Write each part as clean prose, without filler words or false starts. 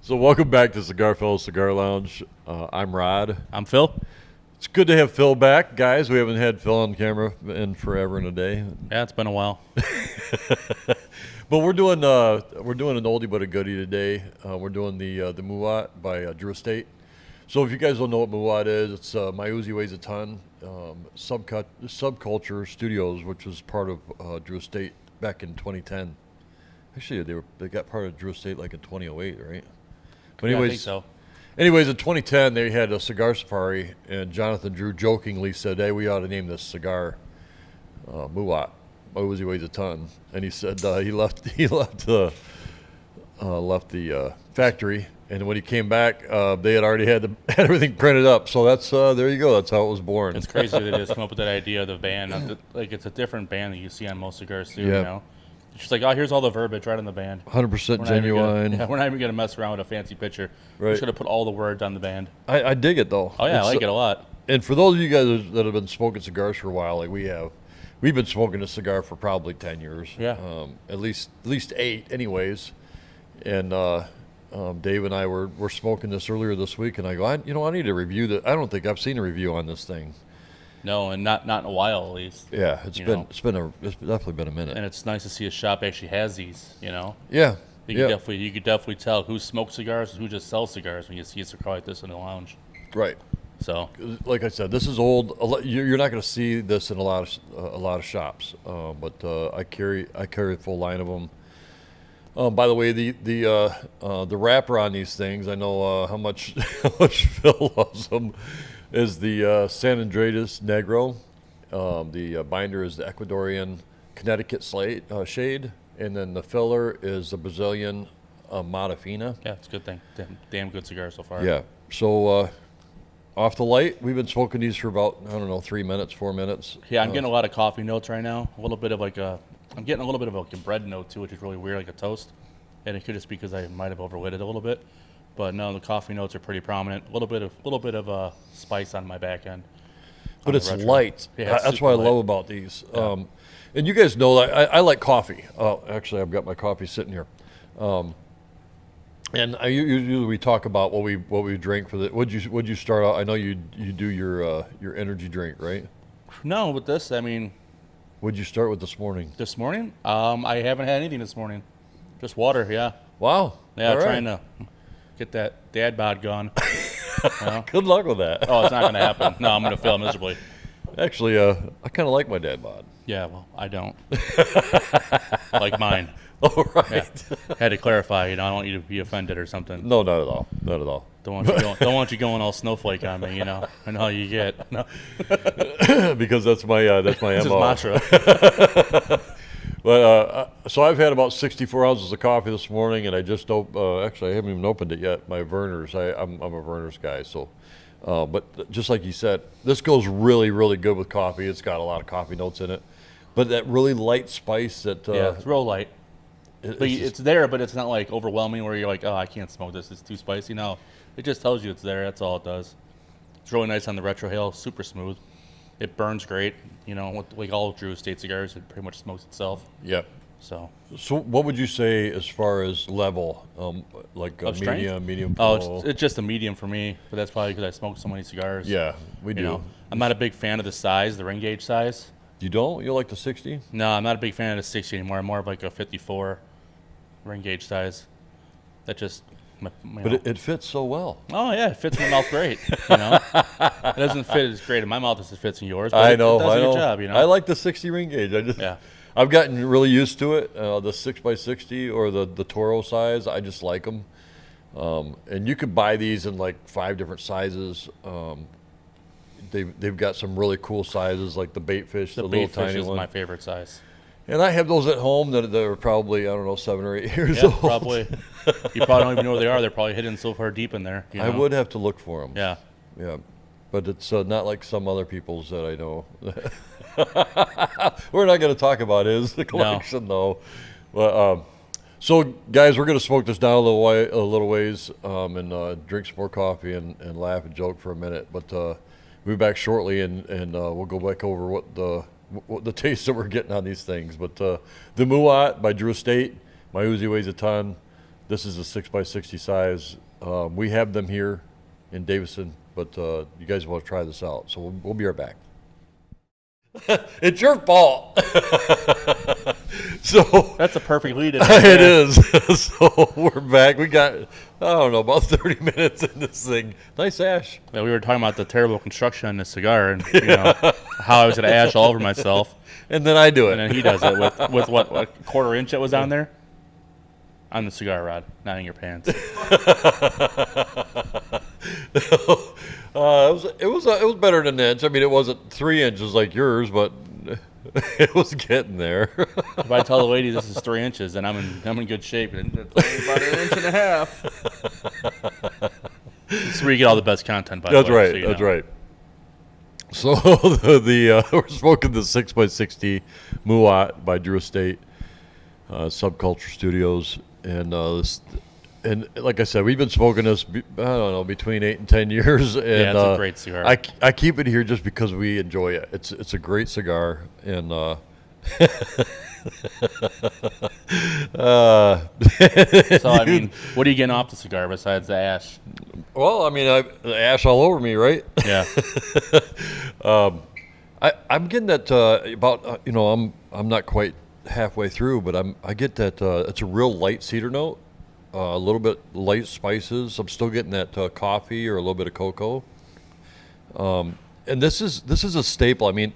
So welcome back to Cigar Fellows Cigar Lounge. I'm Rod. I'm Phil. It's good to have Phil back, guys. We haven't had Phil on camera in forever and a day. Yeah, it's been a while. But we're doing an oldie but a goodie today. We're doing the Muwat by Drew Estate. So if you guys don't know what Muwat is, it's My Uzi Weighs a Ton, Subculture Studios, which was part of Drew Estate back in 2010. Actually, they got part of Drew Estate like in 2008, right? But anyways, I think so. Anyways, in 2010, they had a cigar safari, and Jonathan Drew jokingly said, "Hey, we ought to name this cigar Muwat. My Uzi Weighs a Ton." And he said he left the factory, and when he came back, they had already had everything printed up. So that's there you go. That's how it was born. It's crazy that they just come up with that idea of the band. Like, it's a different band that you see on most cigars, too, Yeah. you know? It's just like, oh, here's all the verbiage right on the band. 100% genuine. We're not even going to mess around with a fancy picture. Right. We're just going to put all the words on the band. I dig it, though. Oh, yeah, I like it a lot. And for those of you guys that have been smoking cigars for a while, like we have, we've been smoking a cigar for probably 10 years. Yeah. At least 8, anyways. And Dave and I were smoking this earlier this week, and I go, I need to review that. I don't think I've seen a review on this thing. No, and not in a while, at least. Yeah, it's definitely been a minute. And it's nice to see a shop actually has these, you know? Yeah. You could definitely tell who smokes cigars and who just sells cigars when you see a cigar like this in the lounge. Right. So, like I said, this is old. You're not going to see this in a lot of shops, but I carry a full line of them. By the way, the wrapper on these things, I know how much Phil loves them, is the San Andreas Negro. The binder is the Ecuadorian Connecticut shade, and then the filler is the Brazilian Mata Fina. yeah, it's a good thing. Damn good cigar so far. Yeah. So off the light, we've been smoking these for about 3 minutes, 4 minutes. Yeah, I'm getting a lot of coffee notes right now. I'm getting a little bit of a bread note too, which is really weird, like a toast. And it could just be because I might have overlit it a little bit. But no, the coffee notes are pretty prominent. A little bit of spice on my back end. But it's light. Yeah, That's what I love about these. Yeah. And you guys know that I like coffee. Actually, I've got my coffee sitting here. And usually we talk about what we drink for the. Would you start out? I know you do your energy drink, right? No, with this, I mean, What'd you start with this morning? this morning, I haven't had anything this morning. Just water, yeah. Wow. Yeah, All right. trying to get that dad bod gone. Good luck with that. Oh, it's not going to happen. No, I'm going to fail miserably. Actually, I kind of like my dad bod. Yeah, well, I don't. Like mine. All right. Yeah. Had to clarify, I don't want you to be offended or something. No, not at all. Not at all. Don't want you going all snowflake on me, I know how you get. No. Because that's my This is MO. mantra. But so I've had about 64 ounces of coffee this morning, and I just actually I haven't even opened it yet. My Vernors, I'm a Vernors guy, so. But just like you said, this goes really, really good with coffee. It's got a lot of coffee notes in it, but that really light spice that Yeah, it's real light. But it's it's there, but it's not like overwhelming where you're like, oh, I can't smoke this. It's too spicy. No, it just tells you it's there. That's all it does. It's really nice on the retrohale. Super smooth. It burns great. Like all Drew Estate cigars, it pretty much smokes itself. yeah. So. So what would you say as far as level, like Of strength? medium? Oh, it's just a medium for me, but that's probably because I smoke so many cigars. Yeah, we do. I'm not a big fan of the size, the ring gauge size. You don't? You like the 60? No, I'm not a big fan of the 60 anymore. I'm more of like a 54 ring gauge size. That just. But it fits so well. Oh yeah, it fits in my mouth great. It doesn't fit as great in my mouth as it fits in yours. But I know. It does I a know. good job. I like the 60 ring gauge. Yeah. I've gotten really used to it. The 6x60 or the Toro size, I just like them. And you could buy these in like 5 different sizes. They've got some really cool sizes, like the bait fish, the little bait fish tiny is one. my favorite size. And I have those at home that are probably 7 or 8 years Yeah, old. probably. You probably don't even know where they are. They're probably hidden so far deep in there. I would have to look for them. Yeah. Yeah, but it's not like some other people's that I know. We're not going to talk about his collection, though. But, so, guys, we're going to smoke this down a little ways and drink some more coffee and laugh and joke for a minute. But we'll be back shortly, and we'll go back over what the taste that we're getting on these things. But the Muwat by Drew Estate, My Uzi Weighs a Ton, This is a 6x60 size. We have them here in Davison, but you guys want to try this out, so we'll be right back. It's your fault. So That's a perfect lead. it is. So we're back. We got, I don't know, about 30 minutes in this thing. Nice ash. Yeah, we were talking about the terrible construction on the cigar, and how I was going to ash all over myself, And then I do it. and then he does it with what, a quarter inch that was on there, on the cigar rod, not in your pants. It was better than an inch. I mean, it wasn't 3 inches like yours, but it was getting there. If I tell the lady this is 3 inches, then I'm in good shape, and it's only about an inch and a half. That's where you get all the best content. By That's the way, right. so you That's know. right. So we're smoking the 6x60 Muwat by Drew Estate, Subculture Studios, and and like I said, we've been smoking this, I don't know, between 8 and 10 years. And, Yeah, it's a great cigar. I keep it here just because we enjoy it. It's a great cigar, and So I mean, what are you getting off the cigar besides the ash? well, I mean, the ash all over me, right? Yeah, I'm getting that about I'm not quite halfway through, but I get that it's a real light cedar note, a little bit light spices. I'm still getting that coffee or a little bit of cocoa. And this is a staple. I mean,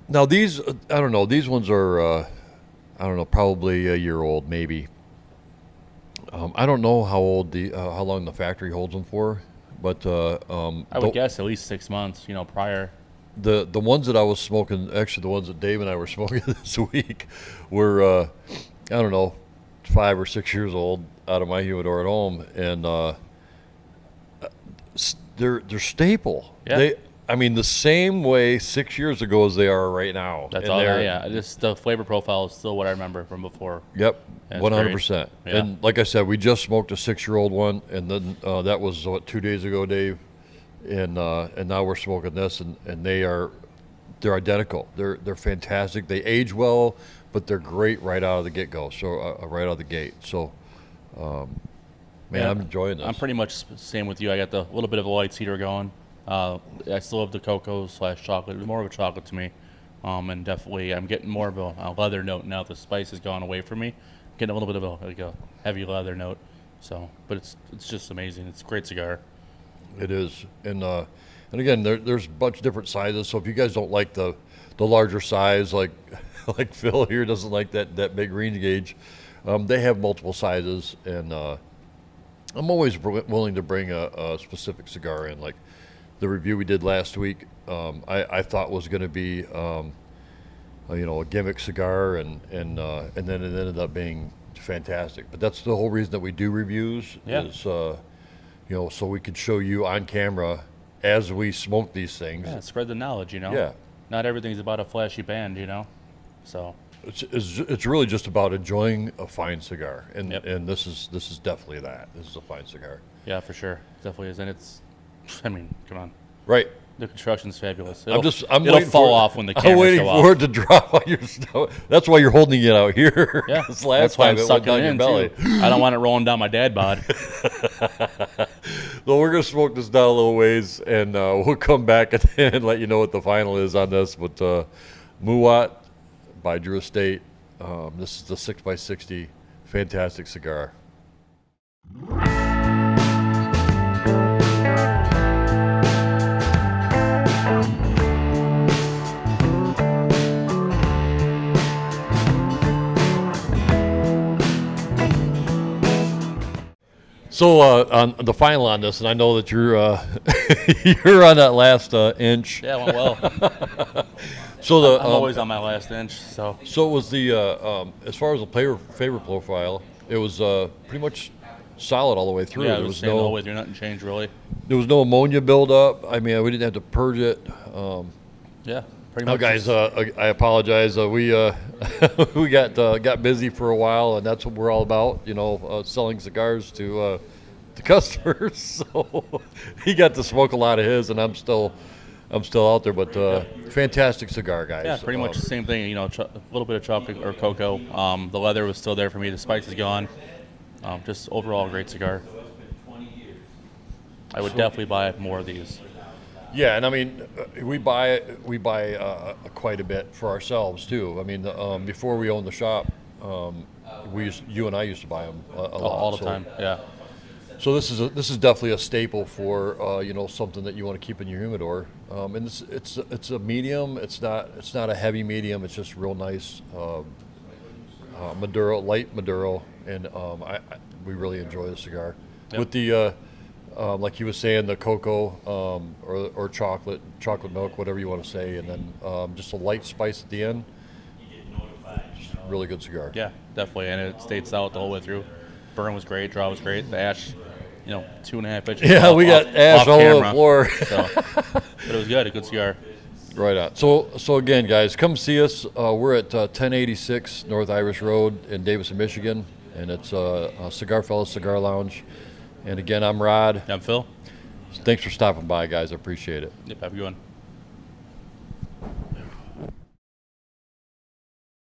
now these I don't know. These ones are I don't know, probably a year old maybe. I don't know how long the factory holds them for, but I would guess at least 6 months. Prior. the ones that I was smoking, actually the ones that Dave and I were smoking this week, were I don't know, 5 or 6 years old out of my humidor at home, and they're staple. Yeah. I mean, the same way 6 years ago as they are right now. That's And all. they're- Yeah, the flavor profile is still what I remember from before. Yep, That's 100%. great. Yeah. And like I said, we just smoked a 6-year-old one, and then that was 2 days ago, Dave, and now we're smoking this, and they're identical. They're fantastic. They age well, but they're great right out of the get-go. So right out of the gate. So, man, Yeah. I'm enjoying this. I'm pretty much same with you. I got the little bit of a light cedar going. I still have the cocoa / chocolate. It's more of a chocolate to me, and definitely I'm getting more of a leather note now. The spice has gone away from me. Getting a little bit of a heavy leather note. So, but it's just amazing. It's a great cigar. It is, and again, there's a bunch of different sizes. So if you guys don't like the larger size, like Phil here doesn't like that big range gauge, they have multiple sizes, and I'm always willing to bring a specific cigar in. Like the review we did last week, I thought was going to be a gimmick cigar, and then it ended up being fantastic. But that's the whole reason that we do reviews. Yeah. Is so we could show you on camera as we smoke these things. Yeah, spread the knowledge. Yeah. Not everything's about a flashy band. So. It's really just about enjoying a fine cigar, and Yep. and this is definitely that. This is a fine cigar. Yeah, for sure. Definitely is. And I mean, come on. Right. The construction's fabulous. I'm It'll waiting fall for it- off when the I'm cameras waiting go for off. it to drop on your stomach. That's why you're holding it out here. Yeah, 'Cause last that's why time I'm it went sucking down it your in, belly. too. I don't want it rolling down my dad bod. So we're gonna smoke this down a little ways, and we'll come back and let you know what the final is on this. But Muwat by Drew Estate. This is the 6x60, fantastic cigar. So on the final on this, and I know that you're you're on that last inch. Yeah, it went well. So the I'm always on my last inch, so. So it was as far as the flavor profile, it was pretty much solid all the way through. Yeah, there it was was staying the whole no way through, nothing changed really. there was no ammonia buildup. I mean, we didn't have to purge it. Yeah, pretty Now, much. guys, I apologize. We we got busy for a while, and that's what we're all about. Selling cigars to customers. So he got to smoke a lot of his, and I'm still I'm still out there, but fantastic cigar, guys. Yeah, pretty much the same thing. You know, a little bit of chocolate or cocoa. The leather was still there for me. The spice is gone. Just overall a great cigar. I would definitely buy more of these. Yeah, and I mean, we buy quite a bit for ourselves too. I mean, before we owned the shop, you and I used to buy them a lot All the time. Yeah. So this is definitely a staple for something that you want to keep in your humidor. And it's a medium. It's not a heavy medium. It's just real nice Maduro, light Maduro, and we really enjoy the cigar. Yep. With the like he was saying, the cocoa or chocolate milk, whatever you want to say, and then just a light spice at the end. Just a really good cigar. Yeah, definitely, and it stayed solid the whole way through. Burn was great, draw was great. The ash, 2.5 inches. Yeah, we got ash all over the floor. But it was good, a good cigar. Right on. So again, guys, come see us. We're at 1086 North Irish Road in Davison, Michigan, and it's Cigar Fellas Cigar Lounge. And again, I'm Rod. I'm Phil. Thanks for stopping by, guys. I appreciate it. Yep, have a good one.